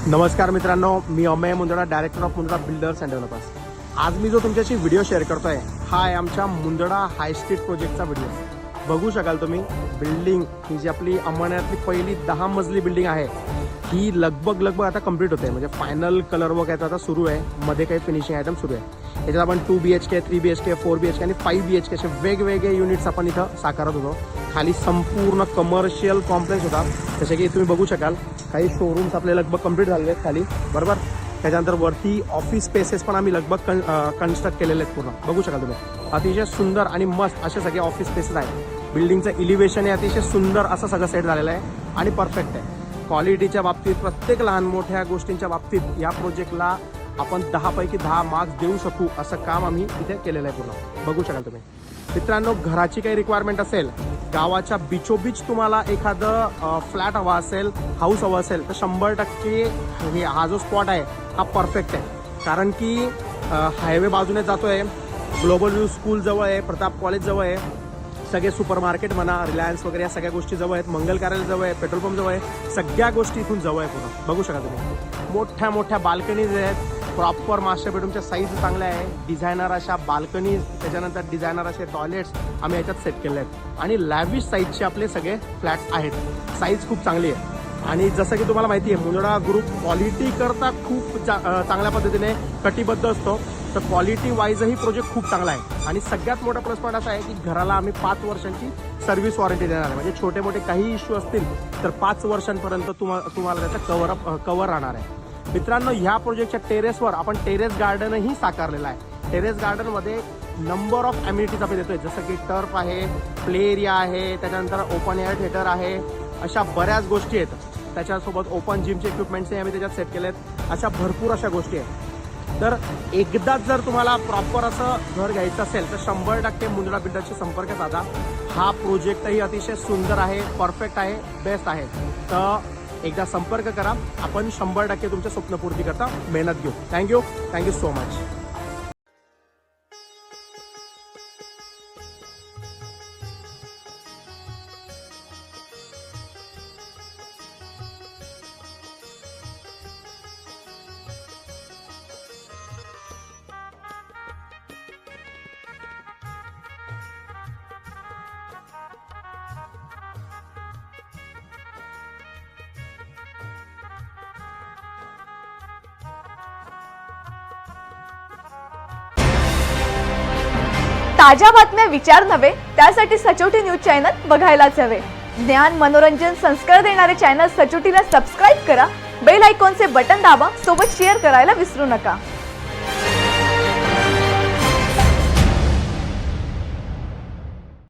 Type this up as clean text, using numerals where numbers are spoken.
नमस्कार मित्रांनो, मी Ameya Mundada, director of Mundada builders and developers. आज मी जो तुमच्याशी व्हिडिओ शेअर करतोय हा आहे आमच्या मुंदडा हाय स्ट्रीट प्रोजेक्टचा व्हिडिओ। बघू शकाल तुम्ही बिल्डिंग ही जी आपली अंमळनेरातली पहिली 10 मजली बिल्डिंग आहे ही लगभग आता कंप्लीट होते, म्हणजे फायनल कलर वर्क याचा आता सुरू आहे, मध्ये काही फिनिशिंग आयटम सुरू आहे। याच्यात आपण 2 BHK, 3 BHK, 4 BHK आणि 5 BHK असे वेगवेगळे युनिट्स आपण इथं साकारत होतो। खाली संपूर्ण कमर्शियल कॉम्प्लेक्स होता, जसे की तुम्ही बघू शकाल काही शोरूम्स आपले लगभग कंप्लीट झालेले आहेत खाली, बरोबर। त्याच्यानंतर वरती ऑफिस स्पेसेस पण आम्ही लगभग कन्स्ट्रक्ट केलेले आहेत पूर्ण, बघू शकाल तुम्ही। अतिशय सुंदर आणि मस्त असे सगळे ऑफिस स्पेसेस आहेत। बिल्डिंगचं इलिव्हेशन हे अतिशय सुंदर असं सगळं सेट झालेलं आहे आणि परफेक्ट आहे। क्वालिटीच्या बाबतीत, प्रत्येक लहान मोठ्या गोष्टींच्या बाबतीत या प्रोजेक्टला आपण 10 पैकी 10 मार्क्स देऊ शकू असं काम आम्ही इथे केलेलं आहे पूर्ण, बघू शकाल तुम्ही। मित्रांनो, घराची काही रिक्वायरमेंट असेल, गावाच्या बिचोबीच तुम्हाला एखादं फ्लॅट हवा असेल, हाऊस हवं असेल, तर 100% हा जो स्पॉट आहे हा परफेक्ट आहे। कारण की हायवे बाजूने जातोय, ग्लोबल व्ह्यू स्कूल जवळ आहे, प्रताप कॉलेज जवळ आहे, सगळे सुपर मार्केट म्हणा, रिलायन्स वगैरे या सगळ्या गोष्टी जवळ आहेत, मंगल कार्यालय जवळ आहे, पेट्रोल पंप जवळ आहे, सगळ्या गोष्टी इथून जवळ आहे पूर्ण, बघू शकाल तुम्ही। मोठ्या मोठ्या बाल्कनीज आहेत, प्रॉपर मास्टर बेडरूमच्या साईज चांगल्या आहे, डिझायनर अशा बाल्कनीज, त्याच्यानंतर डिझायनर असे टॉयलेट्स आम्ही याच्यात सेट केले आहेत आणि लॅविश साईजचे आपले सगळे फ्लॅट आहेत। साईज खूप चांगली आहे आणि जसं की तुम्हाला माहिती आहे मुंदडा ग्रुप क्वालिटी करता खूप चांगल्या पद्धतीने कटिबद्ध असतो, तर क्वालिटी वाईजही प्रोजेक्ट खूप चांगला आहे। आणि सगळ्यात मोठा प्लस पॉईंट असा आहे की घराला आम्ही 5 वर्षांची सर्व्हिस वॉरंटी देणार आहे, म्हणजे छोटे मोठे काही इश्यू असतील तर 5 वर्षांपर्यंत तुम्हाला त्याचा कव्हर राहणार आहे। मित्रांनो, ह्या प्रोजेक्टच्या टेरेसवर आपण टेरेस गार्डनही साकारलेला आहे। टेरेस गार्डनमध्ये नंबर ऑफ अम्युनिटीज आपण देतोय, जसं की टर्फ आहे, प्ले एरिया आहे, त्याच्यानंतर ओपन एअर थिएटर आहे, अशा बऱ्याच गोष्टी आहेत। त्याच्यासोबत ओपन जिमचे इक्विपमेंट्सही आम्ही त्याच्यात सेट केले आहेत, अशा भरपूर अशा गोष्टी आहेत। तर एकदाच जर तुम्हाला प्रॉपर असं घर घ्यायचं असेल तर 100% मुंदडा बिल्डरशी संपर्क साधा। हा प्रोजेक्टही अतिशय सुंदर आहे, परफेक्ट आहे, बेस्ट आहे। तर एकदा संपर्क करा, आपण 100% तुमच्या स्वप्नपूर्ती करता मेहनत घेऊ। Thank you so much. ताज्या बातम्या विचार नव्हे, त्यासाठी सचोटी न्यूज चॅनल बघायलाच हवे। ज्ञान, मनोरंजन, संस्कार देणारे चॅनल सचोटीला सबस्क्राईब करा, बेल आयकॉनचे बटन दाबा, सोबत शेअर करायला विसरू नका।